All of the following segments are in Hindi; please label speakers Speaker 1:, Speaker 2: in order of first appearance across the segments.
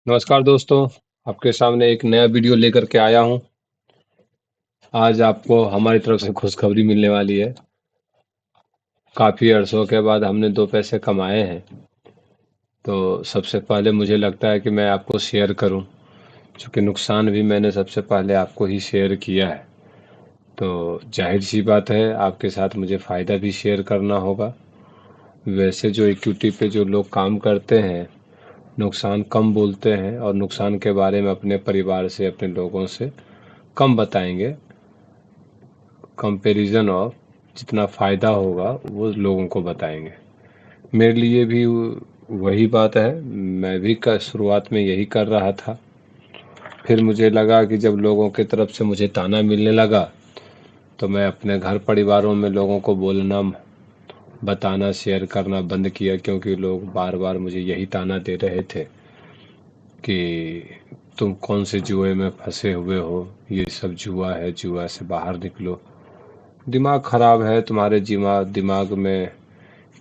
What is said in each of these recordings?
Speaker 1: नमस्कार दोस्तों, आपके सामने एक नया वीडियो लेकर के आया हूँ। आज आपको हमारी तरफ से खुशखबरी मिलने वाली है। काफ़ी अरसों के बाद हमने दो पैसे कमाए हैं, तो सबसे पहले मुझे लगता है कि मैं आपको शेयर करूं, क्योंकि नुकसान भी मैंने सबसे पहले आपको ही शेयर किया है। तो जाहिर सी बात है, आपके साथ मुझे फ़ायदा भी शेयर करना होगा। वैसे जो इक्विटी पे जो लोग काम करते हैं, नुकसान कम बोलते हैं और नुकसान के बारे में अपने परिवार से, अपने लोगों से कम बताएंगे। कंपैरिजन ऑफ जितना फ़ायदा होगा वो लोगों को बताएंगे। मेरे लिए भी वही बात है। मैं भी शुरुआत में यही कर रहा था। फिर मुझे लगा कि जब लोगों की तरफ से मुझे ताना मिलने लगा, तो मैं अपने घर परिवारों में लोगों को बोलना, बताना, शेयर करना बंद किया, क्योंकि लोग बार बार मुझे यही ताना दे रहे थे कि तुम कौन से जुए में फंसे हुए हो, ये सब जुआ है, जुआ से बाहर निकलो, दिमाग खराब है तुम्हारे, दिमाग में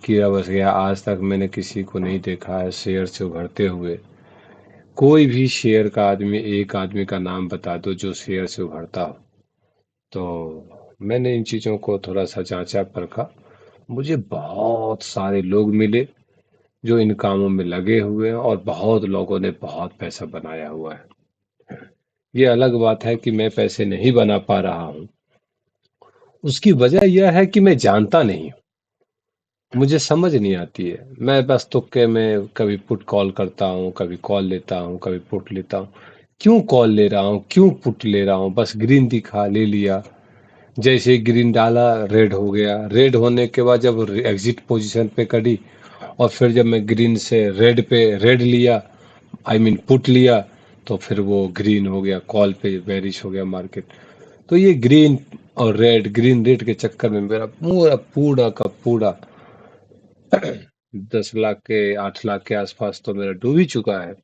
Speaker 1: कीड़ा बस गया। आज तक मैंने किसी को नहीं देखा है शेयर से उभरते हुए। कोई भी शेयर का आदमी, एक आदमी का नाम बता दो जो शेयर से उभरता हो। तो मैंने इन चीज़ों को थोड़ा सा जांचा परखा। मुझे बहुत सारे लोग मिले जो इन कामों में लगे हुए हैं, और बहुत लोगों ने बहुत पैसा बनाया हुआ है। ये अलग बात है कि मैं पैसे नहीं बना पा रहा हूँ। उसकी वजह यह है कि मैं जानता नहीं हूँ, मुझे समझ नहीं आती है। मैं बस तुक्के में कभी पुट कॉल करता हूँ, कभी कॉल लेता हूँ, कभी पुट लेता हूँ। क्यों कॉल ले रहा हूँ, क्यों पुट ले रहा हूँ, बस ग्रीन दिखा, ले लिया। जैसे ही ग्रीन डाला, रेड हो गया। रेड होने के बाद जब एग्जिट पोजीशन पे करी, और फिर जब मैं ग्रीन से रेड पे, रेड लिया, आई मीन पुट लिया, तो फिर वो ग्रीन हो गया, कॉल पे बेरिश हो गया मार्केट। तो ये ग्रीन और रेड, ग्रीन रेड के चक्कर में मेरा पूरा पूरा का पूरा 10 लाख के, 8 लाख के आसपास तो मेरा डूब ही चुका है।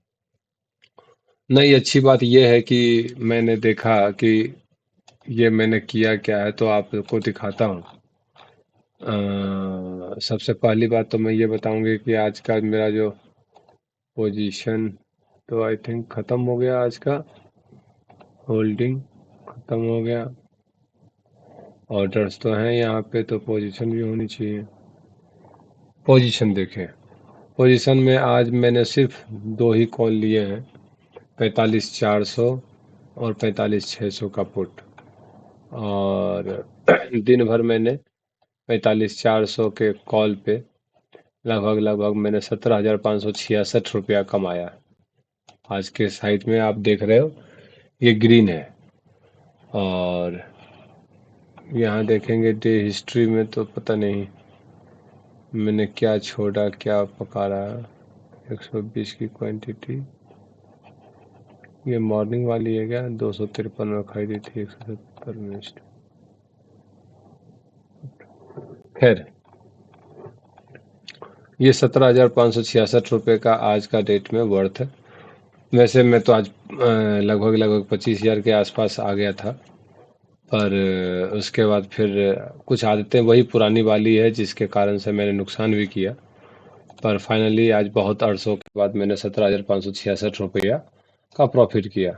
Speaker 1: नहीं, अच्छी बात यह है कि मैंने देखा कि ये मैंने किया क्या है, तो आपको दिखाता हूँ। सबसे पहली बात तो मैं ये बताऊंगी कि आज का मेरा जो पोजीशन, तो आई थिंक ख़त्म हो गया। आज का होल्डिंग ख़त्म हो गया। ऑर्डर्स तो हैं यहाँ पे, तो पोजीशन भी होनी चाहिए। पोजीशन देखें। पोजीशन में आज मैंने सिर्फ दो ही कॉल लिए हैं, 45,400 और 45,600 का पुट। और दिन भर मैंने 45,400 के कॉल पे लगभग लगभग मैंने 17,566 रुपया कमाया। आज के साइट में आप देख रहे हो, ये ग्रीन है। और यहाँ देखेंगे डे हिस्ट्री में, तो पता नहीं मैंने क्या छोड़ा, क्या पका रहा। 120 की क्वांटिटी, ये मॉर्निंग वाली है क्या? 253 में खरीदी थी, 170 में। खैर, ये 17,566 रुपये का आज का डेट में वर्थ है। वैसे मैं तो आज लगभग लगभग 25,000 के आसपास आ गया था। पर उसके बाद फिर कुछ आदतें वही पुरानी वाली है, जिसके कारण से मैंने नुकसान भी किया। पर फाइनली आज बहुत अरसों के बाद मैंने 17,566 रुपया का प्रॉफिट किया।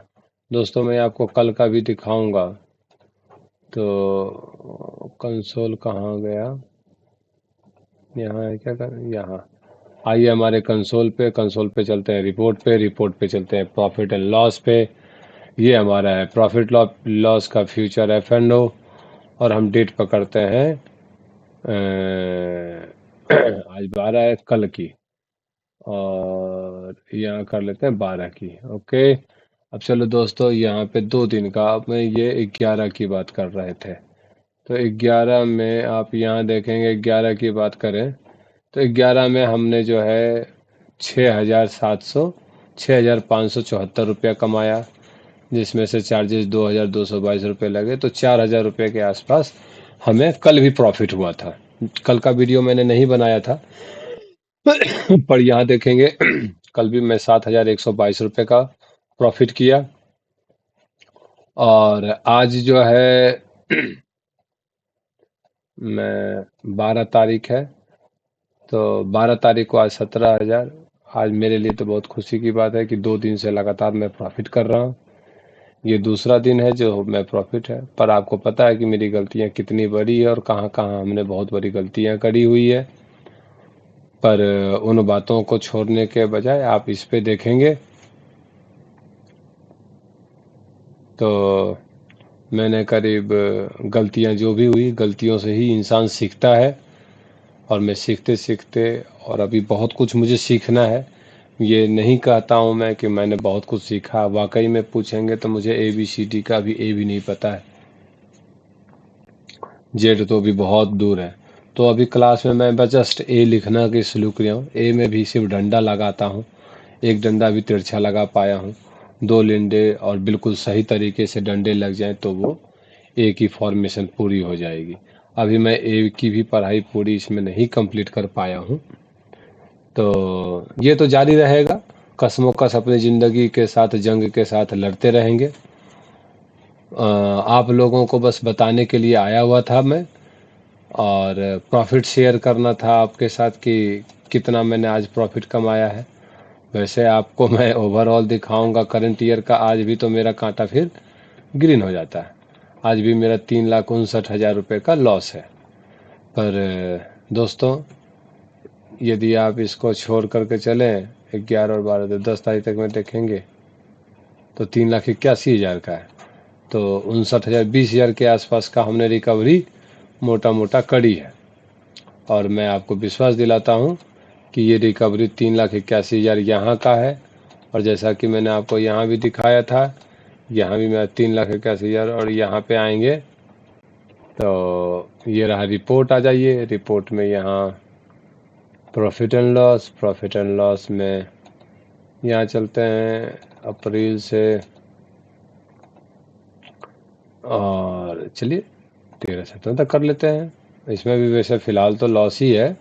Speaker 1: दोस्तों, मैं आपको कल का भी दिखाऊंगा। तो कंसोल कहाँ गया? यहाँ है क्या? यहाँ। आइए हमारे कंसोल पे चलते हैं, रिपोर्ट पे चलते हैं प्रॉफिट एंड लॉस पे। ये हमारा है प्रॉफिट लॉस का फ्यूचर एफ एंड ओ। और हम डेट पकड़ते हैं आज 12 है, कल की। और यहाँ कर लेते हैं 12 की। ओके। अब चलो दोस्तों, यहाँ पे 2 दिन का, अब मैं ये 11 की बात कर रहे थे। तो 11 में आप यहाँ देखेंगे, 11 की बात करें तो 11 में हमने जो है 6,574 रुपया कमाया, जिसमें से चार्जेस 2,222 रुपये लगे, तो 4,000 रुपये के आसपास हमें कल भी प्रॉफिट हुआ था। कल का वीडियो मैंने नहीं बनाया था, पर यहाँ देखेंगे कल भी मैं 7,122 रुपये का प्रॉफिट किया। और आज जो है मैं 12 तारीख है, तो 12 तारीख को आज 17,000, आज मेरे लिए तो बहुत खुशी की बात है कि 2 दिन से लगातार मैं प्रॉफ़िट कर रहा हूँ। ये दूसरा दिन है जो मैं प्रॉफ़िट है, पर आपको पता है कि मेरी गलतियाँ कितनी बड़ी है और कहाँ-कहाँ हमने बहुत बड़ी गलतियाँ करी हुई है। पर उन बातों को छोड़ने के बजाय आप इस पे देखेंगे तो मैंने करीब गलतियाँ जो भी हुई, गलतियों से ही इंसान सीखता है और मैं सीखते-सीखते और अभी बहुत कुछ मुझे सीखना है। ये नहीं कहता हूँ मैं कि मैंने बहुत कुछ सीखा, वाक़ई में पूछेंगे तो मुझे ABCD का भी ए भी नहीं पता है। जेड तो अभी बहुत दूर है। तो अभी क्लास में मैं बस जस्ट ए लिखना की शुरू किया हूँ। ए में भी सिर्फ डंडा लगाता हूँ, एक डंडा भी तिरछा लगा पाया हूँ। 2 लिंडे और बिल्कुल सही तरीके से डंडे लग जाएं तो वो ए की फॉर्मेशन पूरी हो जाएगी। अभी मैं ए की भी पढ़ाई पूरी इसमें नहीं कंप्लीट कर पाया हूँ। तो ये तो जारी रहेगा, कसमोकस अपनी ज़िंदगी के साथ जंग के साथ लड़ते रहेंगे। आप लोगों को बस बताने के लिए आया हुआ था मैं, और प्रॉफिट शेयर करना था आपके साथ कि कितना मैंने आज प्रॉफिट कमाया है। वैसे आपको मैं ओवरऑल दिखाऊंगा करंट ईयर का, आज भी तो मेरा कांटा फिर ग्रीन हो जाता है। आज भी मेरा 3,59,000 रुपये का लॉस है। पर दोस्तों, यदि आप इसको छोड़ करके चलें 11 और 12 तो 10 तारीख तक में देखेंगे तो 3,81,000 का है। तो 59,000 20,000 के आसपास का हमने रिकवरी मोटा मोटा करी है। और मैं आपको विश्वास दिलाता हूँ कि ये रिकवरी 3,81,000 यहाँ का है। और जैसा कि मैंने आपको यहाँ भी दिखाया था, यहाँ भी मैं 3,81,000 और यहाँ पे आएंगे तो ये रहा रिपोर्ट। आ जाइए रिपोर्ट में, यहाँ प्रॉफिट एंड लॉस में यहाँ चलते हैं अप्रैल से, और चलिए 13 सितंबर तक कर लेते हैं। इसमें भी वैसे फ़िलहाल तो लॉस ही है,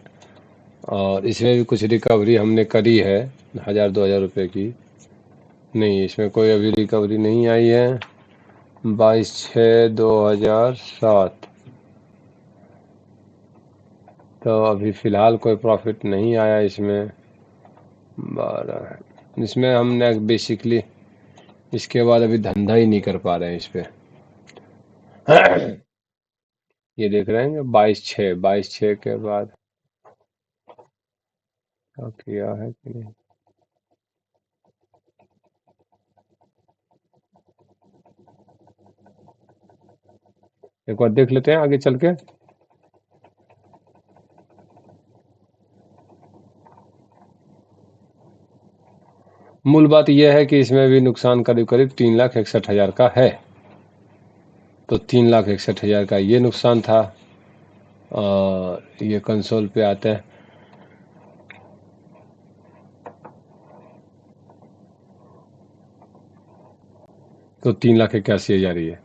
Speaker 1: और इसमें भी कुछ रिकवरी हमने करी है 1,000-2,000 रुपये की। नहीं, इसमें कोई अभी रिकवरी नहीं आई है। 22/6/2007 तो अभी फ़िलहाल कोई प्रॉफिट नहीं आया इसमें। 12 इसमें हमने बेसिकली इसके बाद अभी धंधा ही नहीं कर पा रहे हैं इस पे। ये देख रहे हैं 22/6 के बाद क्या किया है कि नहीं। एक बार देख लेते हैं आगे चल के। मूल बात यह है कि इसमें भी नुकसान करीब करीब 3,61,000 का है। तो 3,61,000 का ये नुकसान था। और ये कंसोल पे आते हैं तो 3,81,000 ही है।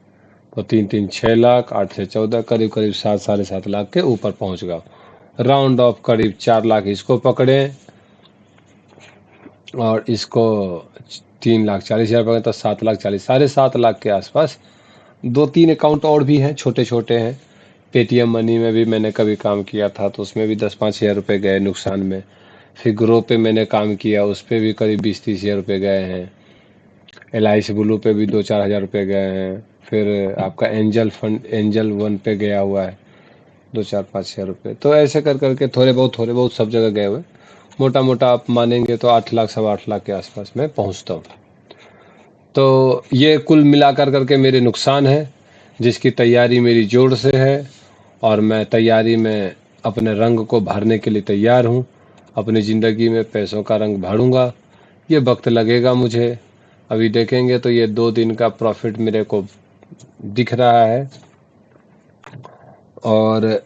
Speaker 1: तो 3,3,6,00,000, 8 से 14 करीब करीब 7 साढ़े 7 लाख के ऊपर पहुंच गया। राउंड ऑफ करीब 4 लाख इसको पकड़े और इसको 3,40,000 पकड़े तो 7,40,000, 7.5 लाख के आसपास। 2-3 अकाउंट और भी हैं, छोटे छोटे हैं। पेटीएम मनी में भी मैंने कभी काम किया था तो उसमें भी 10-5 हज़ार रुपये गए नुकसान में। फिर ग्रो पे मैंने काम किया, उस पर भी करीब 20-30 हज़ार रुपये गए हैं। LIC ब्लू पे भी 2-4 हज़ार रुपये गए हैं। फिर आपका एंजल फंड, एंजल वन पे गया हुआ है 2-4-5 हज़ार रुपये। तो ऐसे कर करके थोड़े बहुत सब जगह गए हुए। मोटा मोटा आप मानेंगे तो 8 लाख 8.25 लाख के आसपास मैं पहुंचता हूँ। तो ये कुल मिलाकर करके मेरे नुकसान है, जिसकी तैयारी मेरी जोर से है। और मैं तैयारी में अपने रंग को भरने के लिए तैयार हूँ। अपनी ज़िंदगी में पैसों का रंग भरूँगा। ये वक्त लगेगा मुझे। अभी देखेंगे तो ये 2 दिन का प्रॉफिट मेरे को दिख रहा है, और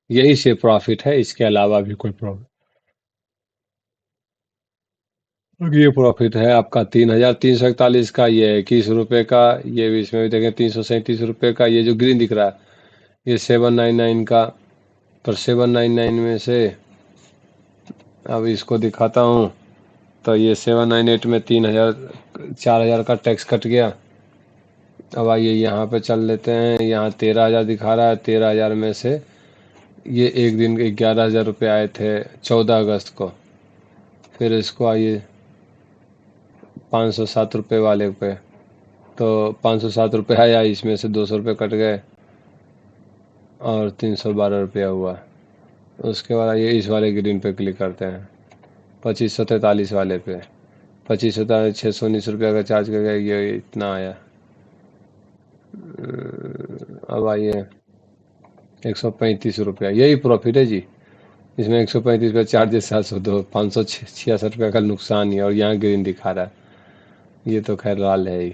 Speaker 1: यही से प्रॉफिट है, इसके अलावा भी कोई प्रॉफिट। ये प्रॉफिट है आपका 3,341 का, ये 21 रुपये का। ये भी इसमें भी देखें 337 रुपये का। ये जो ग्रीन दिख रहा है ये 799 का। पर 799 में से अब इसको दिखाता हूँ तो ये 798 में 3,000 4,000 का टैक्स कट गया। अब आइए यहाँ पे चल लेते हैं। यहाँ 13,000 दिखा रहा है। 13,000 में से ये एक दिन के 11,000 रुपये आए थे 14 अगस्त को। फिर इसको आइए 507 रुपये वाले पे, तो 507 रुपये आया, इसमें से 200 रुपये कट गए और 312 रुपया हुआ। उसके बाद आइए इस वाले ग्रीन पे क्लिक करते हैं, 2543 वाले पे, 2543 619 रुपया का चार्ज कर गया, ये इतना आया। अब आइए 135 रुपया, यही प्रॉफिट है जी। इसमें 135 रुपये चार्जेस 702, 566 रुपये का नुकसान ही, और यहाँ ग्रीन दिखा रहा है, ये तो खैर लाल है ही।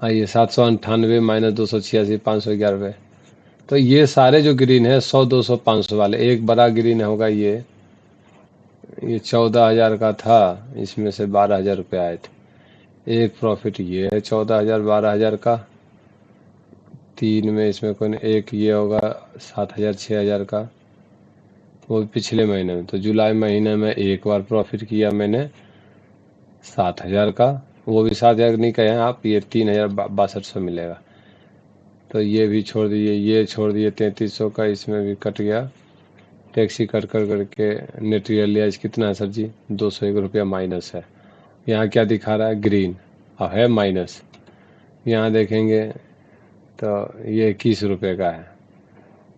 Speaker 1: आइए 798 माइनस 286, 511 रुपये। तो ये सारे जो ग्रीन है 100, 200, 500 वाले, एक बड़ा ग्रीन होगा ये 14,000 का था, इसमें से 12,000 रुपये आए थे। एक प्रॉफिट ये है 14,000 12,000 का, 3 में इसमें कोई एक ये होगा 7,000 6,000 का, वो भी पिछले महीने में। तो जुलाई महीने में एक बार प्रॉफिट किया मैंने 7,000 का, वो भी 7,000 नहीं कहे आप, ये 3,062 मिलेगा। तो ये भी छोड़ दिए, ये छोड़ दिए 3,300 का, इसमें भी कट गया, टैक्सी कट कर करके नेट रियलाइज कितना है सर जी, 201 रुपया माइनस है। यहाँ क्या दिखा रहा है, ग्रीन, और है माइनस। यहाँ देखेंगे तो ये 21 रुपये का है,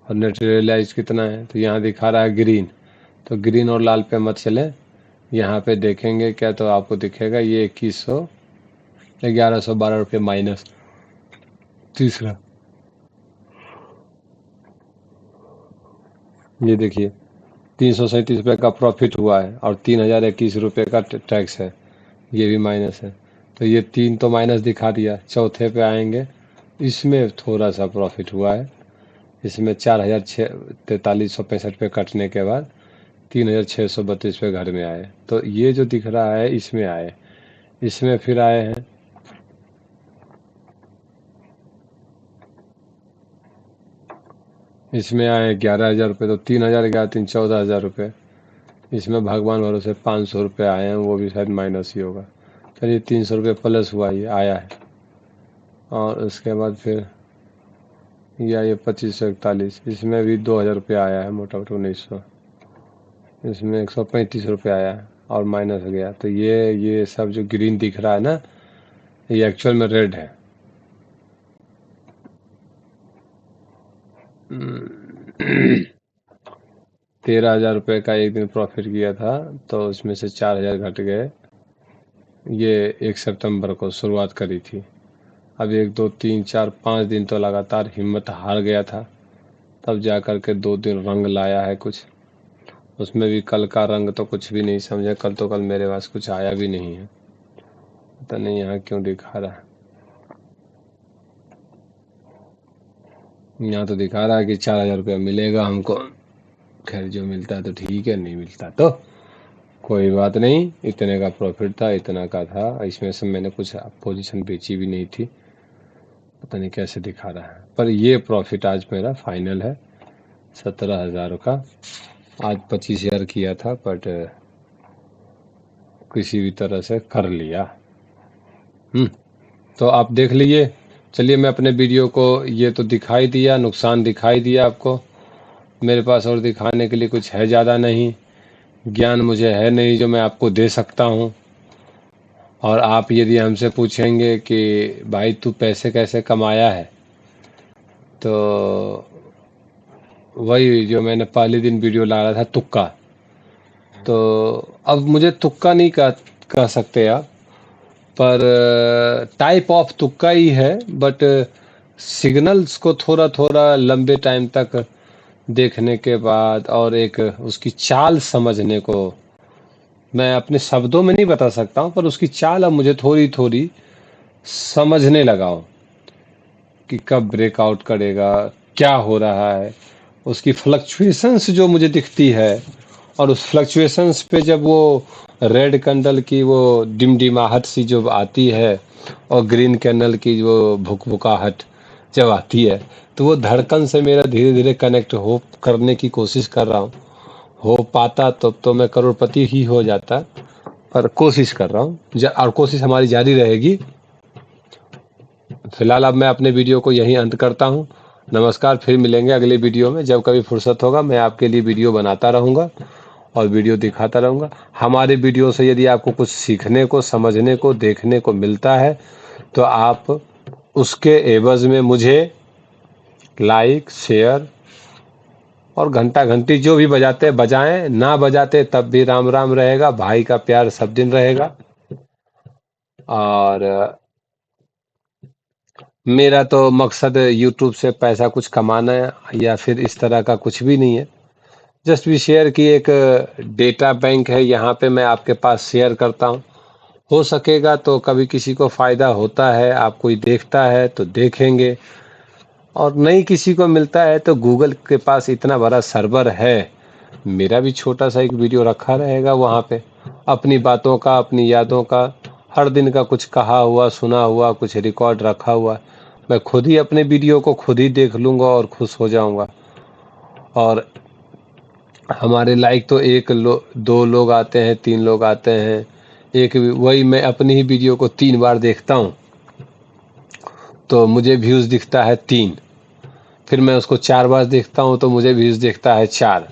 Speaker 1: और नेट रियलाइज कितना है, तो यहाँ दिखा रहा है ग्रीन। तो ग्रीन और लाल पे मत चले, यहाँ पे देखेंगे क्या, तो आपको दिखेगा ये 1112 रुपये माइनस। तीसरा ये देखिए 337 रुपये का प्रॉफिट हुआ है, और 3,021 रुपये का टैक्स है, ये भी माइनस है। तो ये 3 तो माइनस दिखा दिया। चौथे पे आएंगे, इसमें थोड़ा सा प्रॉफिट हुआ है, इसमें 4,4365 रुपये कटने के बाद 3,632 रुपये घर में आए। तो ये जो दिख रहा है इसमें आए, इसमें फिर आए हैं इसमें आए 11,000 रुपये, तो 3,000 गया, 14,000 रुपये। इसमें भगवान भरोसे 500 रुपये आए हैं, वो भी शायद माइनस ही होगा। चलिए 300 रुपये प्लस हुआ, ये आया है। और उसके बाद फिर ये 2541, इसमें भी 2,000 रुपये आया है, मोटा मोटा 1,900। इसमें 135 रुपये आया है और माइनस हो गया। तो ये सब जो ग्रीन दिख रहा है ना, ये एक्चुअल में रेड है। 13,000 रुपये का एक दिन प्रॉफिट किया था, तो उसमें से 4,000 घट गए। ये 1 सितंबर को शुरुआत करी थी। अब 1 2 3 4 5 दिन तो लगातार हिम्मत हार गया था, तब जा कर के 2 दिन रंग लाया है कुछ। उसमें भी कल का रंग तो कुछ भी नहीं समझे, कल मेरे पास कुछ आया भी नहीं है, पता नहीं यहाँ क्यों दिखा रहा है। यहाँ तो दिखा रहा है कि 4,000 रुपया मिलेगा हमको। खैर जो मिलता है तो ठीक है, नहीं मिलता तो कोई बात नहीं। इतने का प्रॉफिट था, इतना का था, इसमें से मैंने कुछ पोजीशन बेची भी नहीं थी, पता नहीं कैसे दिखा रहा है। पर ये प्रॉफिट आज मेरा फाइनल है 17,000 का। आज 25,000 किया था, बट किसी भी तरह से कर लिया। तो आप देख लीजिए। चलिए मैं अपने वीडियो को, ये तो दिखाई दिया, नुकसान दिखाई दिया आपको। मेरे पास और दिखाने के लिए कुछ है ज़्यादा नहीं, ज्ञान मुझे है नहीं जो मैं आपको दे सकता हूँ। और आप यदि हमसे पूछेंगे कि भाई तू पैसे कैसे कमाया है, तो वही जो मैंने पहले दिन वीडियो डाला था, तुक्का। तो अब मुझे तुक्का नहीं कह सकते आप, पर टाइप ऑफ तुक्का ही है, बट सिग्नल्स को थोड़ा थोड़ा लंबे टाइम तक देखने के बाद और एक उसकी चाल समझने को, मैं अपने शब्दों में नहीं बता सकता हूँ, पर उसकी चाल अब मुझे थोड़ी थोड़ी समझने लगा हूँ कि कब ब्रेकआउट करेगा, क्या हो रहा है, उसकी फ्लक्चुएशंस जो मुझे दिखती है। और उस फ्लक्चुएशंस पे जब वो रेड कैंडल की वो डिमडिमाहट सी जो आती है, और ग्रीन कैंडल की जो भुकभुकाहट जब आती है, तो वो धड़कन से मेरा धीरे धीरे कनेक्ट हो करने की कोशिश कर रहा हूँ। हो पाता तो मैं करोड़पति ही हो जाता, पर कोशिश कर रहा हूँ, और कोशिश हमारी जारी रहेगी। फिलहाल अब मैं अपने वीडियो को यहीं अंत करता हूँ। नमस्कार, फिर मिलेंगे अगले वीडियो में, जब कभी फुर्सत होगा मैं आपके लिए वीडियो बनाता रहूँगा। और वीडियो दिखाता रहूँगा। हमारे वीडियो से यदि आपको कुछ सीखने को, समझने को, देखने को मिलता है तो आप उसके एवज़ में मुझे लाइक, शेयर और घंटा घंटी जो भी बजाते बजाएं, ना बजाते तब भी राम राम रहेगा। भाई का प्यार सब दिन रहेगा। और मेरा तो मकसद यूट्यूब से पैसा कुछ कमाना है या फिर इस तरह का कुछ भी नहीं है। जस्ट भी शेयर की एक डेटा बैंक है, यहाँ पे मैं आपके पास शेयर करता हूँ। हो सकेगा तो कभी किसी को फ़ायदा होता है, आप कोई देखता है तो देखेंगे, और नहीं किसी को मिलता है तो गूगल के पास इतना बड़ा सर्वर है, मेरा भी छोटा सा एक वीडियो रखा रहेगा वहाँ पे, अपनी बातों का, अपनी यादों का, हर दिन का कुछ कहा हुआ, सुना हुआ, कुछ रिकॉर्ड रखा हुआ। मैं खुद ही अपने वीडियो को खुद ही देख लूँगा और खुश हो जाऊँगा। और हमारे लाइक तो दो लोग आते हैं, 3 लोग आते हैं। वही मैं अपनी ही वीडियो को 3 बार देखता हूँ तो मुझे व्यूज़ दिखता है 3। फिर मैं उसको 4 बार देखता हूँ तो मुझे व्यूज़ दिखता है 4।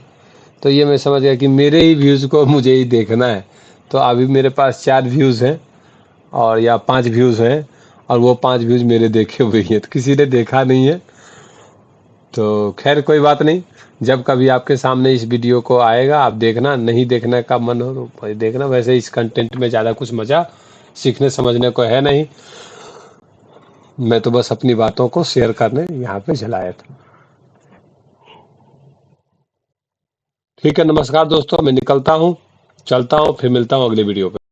Speaker 1: तो ये मैं समझ गया कि मेरे ही व्यूज़ को मुझे ही देखना है। तो अभी मेरे पास 4 व्यूज़ हैं और या 5 व्यूज़ हैं, और वो 5 व्यूज़ मेरे देखे हुए ही हैं, तो किसी ने देखा नहीं है। तो खैर कोई बात नहीं, जब कभी आपके सामने इस वीडियो को आएगा आप देखना, नहीं देखने का मन हो तो भाई देखना। वैसे इस कंटेंट में ज़्यादा कुछ मज़ा सीखने समझने को है नहीं, मैं तो बस अपनी बातों को शेयर करने यहाँ पे चलाया था। ठीक है, नमस्कार दोस्तों, मैं निकलता हूँ, चलता हूँ, फिर मिलता हूँ अगले वीडियो पे।